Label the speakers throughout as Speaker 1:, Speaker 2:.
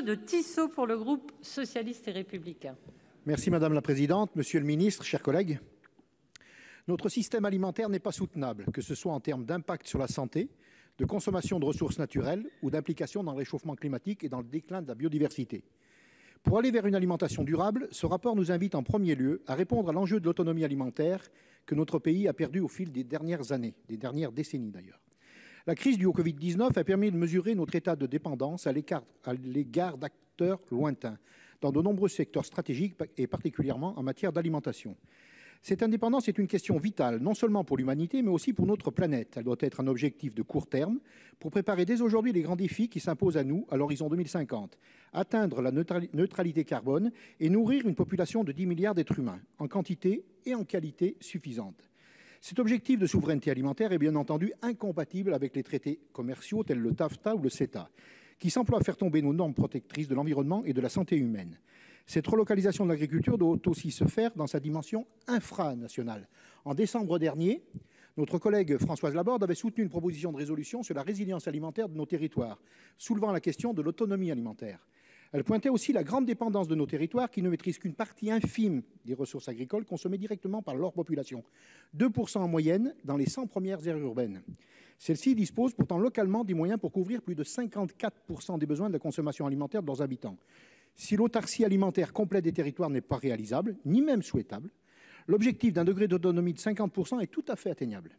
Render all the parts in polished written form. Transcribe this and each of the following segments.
Speaker 1: de Tissot pour le groupe socialiste et républicain.
Speaker 2: Merci Madame la Présidente, Monsieur le Ministre, chers collègues. Notre système alimentaire n'est pas soutenable, que ce soit en termes d'impact sur la santé, de consommation de ressources naturelles ou d'implication dans le réchauffement climatique et dans le déclin de la biodiversité. Pour aller vers une alimentation durable, ce rapport nous invite en premier lieu à répondre à l'enjeu de l'autonomie alimentaire que notre pays a perdu au fil des dernières années, des dernières décennies d'ailleurs. La crise due au Covid-19 a permis de mesurer notre état de dépendance à l'égard d'acteurs lointains, dans de nombreux secteurs stratégiques et particulièrement en matière d'alimentation. Cette indépendance est une question vitale, non seulement pour l'humanité, mais aussi pour notre planète. Elle doit être un objectif de court terme pour préparer dès aujourd'hui les grands défis qui s'imposent à nous à l'horizon 2050. Atteindre la neutralité carbone et nourrir une population de 10 milliards d'êtres humains, en quantité et en qualité suffisante. Cet objectif de souveraineté alimentaire est bien entendu incompatible avec les traités commerciaux tels le TAFTA ou le CETA, qui s'emploient à faire tomber nos normes protectrices de l'environnement et de la santé humaine. Cette relocalisation de l'agriculture doit aussi se faire dans sa dimension infranationale. En décembre dernier, notre collègue Françoise Laborde avait soutenu une proposition de résolution sur la résilience alimentaire de nos territoires, soulevant la question de l'autonomie alimentaire. Elle pointait aussi la grande dépendance de nos territoires qui ne maîtrisent qu'une partie infime des ressources agricoles consommées directement par leur population, 2% en moyenne dans les 100 premières aires urbaines. Celles-ci disposent pourtant localement des moyens pour couvrir plus de 54% des besoins de la consommation alimentaire de leurs habitants. Si l'autarcie alimentaire complète des territoires n'est pas réalisable, ni même souhaitable, l'objectif d'un degré d'autonomie de 50% est tout à fait atteignable.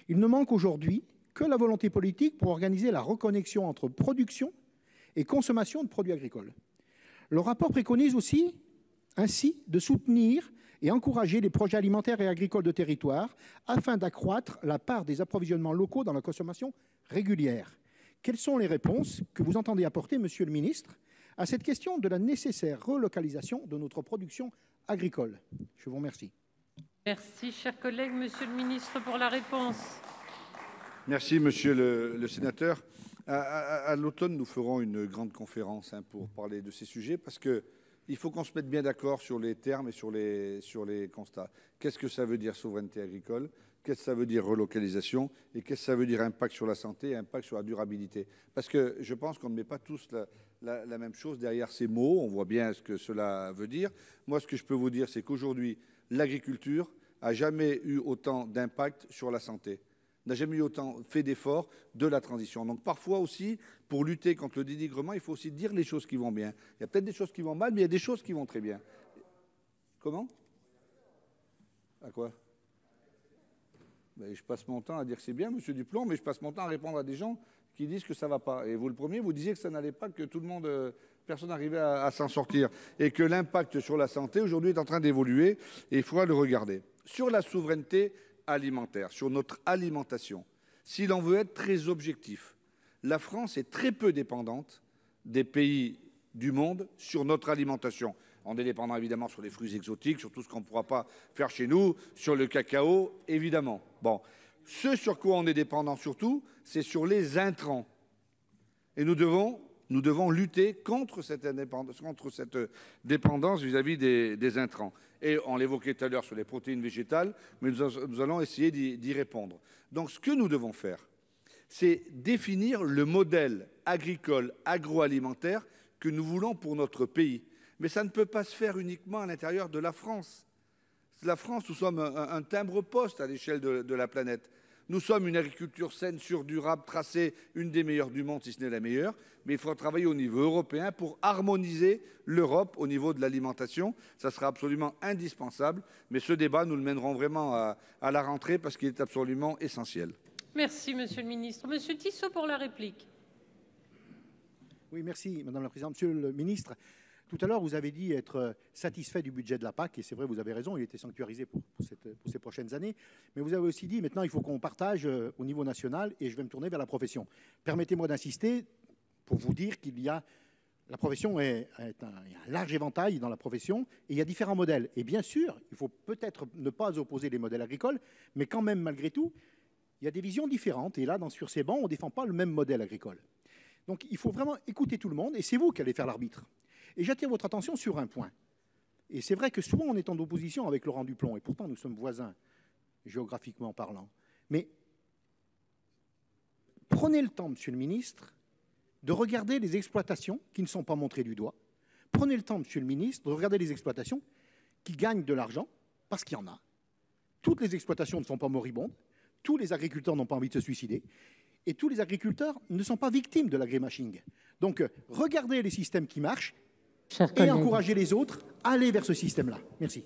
Speaker 2: Il ne manque aujourd'hui que la volonté politique pour organiser la reconnexion entre production et consommation de produits agricoles. Le rapport préconise aussi, ainsi, de soutenir et encourager les projets alimentaires et agricoles de territoire afin d'accroître la part des approvisionnements locaux dans la consommation régulière. Quelles sont les réponses que vous entendez apporter, Monsieur le Ministre, à cette question de la nécessaire relocalisation de notre production agricole? Je vous remercie.
Speaker 1: Merci, chers collègues. Monsieur le ministre, pour la réponse.
Speaker 3: Merci, monsieur le sénateur. À l'automne, nous ferons une grande conférence pour parler de ces sujets parce qu'il faut qu'on se mette bien d'accord sur les termes et sur les constats. Qu'est-ce que ça veut dire souveraineté agricole? Qu'est-ce que ça veut dire relocalisation? Et qu'est-ce que ça veut dire impact sur la santé et impact sur la durabilité? Parce que je pense qu'on ne met pas tous la même chose derrière ces mots. On voit bien ce que cela veut dire. Moi, ce que je peux vous dire, c'est qu'aujourd'hui, l'agriculture n'a jamais eu autant d'impact sur la santé, n'a jamais eu autant fait d'efforts de la transition. Donc parfois aussi, pour lutter contre le dénigrement, il faut aussi dire les choses qui vont bien. Il y a peut-être des choses qui vont mal, mais il y a des choses qui vont très bien. Comment? À quoi? Ben, je passe mon temps à dire que c'est bien, monsieur Duplon, mais je passe mon temps à répondre à des gens qui disent que ça ne va pas. Et vous, le premier, vous disiez que ça n'allait pas, que tout le monde, personne n'arrivait à s'en sortir. Et que l'impact sur la santé, aujourd'hui, est en train d'évoluer et il faudra le regarder. Sur la souveraineté alimentaire, sur notre alimentation, si l'on veut être très objectif, la France est très peu dépendante des pays du monde sur notre alimentation. On est dépendant évidemment sur les fruits exotiques, sur tout ce qu'on ne pourra pas faire chez nous, sur le cacao, évidemment. Bon, ce sur quoi on est dépendant surtout, c'est sur les intrants. Et nous devons lutter contre cette dépendance vis-à-vis des intrants. Et on l'évoquait tout à l'heure sur les protéines végétales, mais nous allons essayer d'y répondre. Donc ce que nous devons faire, c'est définir le modèle agricole, agroalimentaire que nous voulons pour notre pays. Mais ça ne peut pas se faire uniquement à l'intérieur de la France. La France, nous sommes un timbre-poste à l'échelle de la planète. Nous sommes une agriculture saine, sûre, durable, tracée, une des meilleures du monde, si ce n'est la meilleure. Mais il faudra travailler au niveau européen pour harmoniser l'Europe au niveau de l'alimentation. Ça sera absolument indispensable. Mais ce débat, nous le mènerons vraiment à la rentrée parce qu'il est absolument essentiel.
Speaker 1: Merci, monsieur le ministre. Monsieur Tissot pour la réplique.
Speaker 2: Oui, merci, Madame la Présidente. Monsieur le ministre, tout à l'heure, vous avez dit être satisfait du budget de la PAC, et c'est vrai, vous avez raison, il était sanctuarisé pour ces prochaines années. Mais vous avez aussi dit, maintenant, il faut qu'on partage au niveau national, et je vais me tourner vers la profession. Permettez-moi d'insister pour vous dire qu'il y a, la profession il y a un large éventail dans la profession, et il y a différents modèles. Et bien sûr, il faut peut-être ne pas opposer les modèles agricoles, mais quand même, malgré tout, il y a des visions différentes. Et là, sur ces bancs, on ne défend pas le même modèle agricole. Donc, il faut vraiment écouter tout le monde, et c'est vous qui allez faire l'arbitre. Et j'attire votre attention sur un point. Et c'est vrai que souvent on est en opposition avec Laurent Duplon, et pourtant nous sommes voisins, géographiquement parlant. Mais prenez le temps, Monsieur le Ministre, de regarder les exploitations qui ne sont pas montrées du doigt. Prenez le temps, Monsieur le ministre, de regarder les exploitations qui gagnent de l'argent, parce qu'il y en a. Toutes les exploitations ne sont pas moribondes, tous les agriculteurs n'ont pas envie de se suicider, et tous les agriculteurs ne sont pas victimes de l'agribashing. Donc, regardez les systèmes qui marchent et encouragez les autres à aller vers ce système-là. Merci.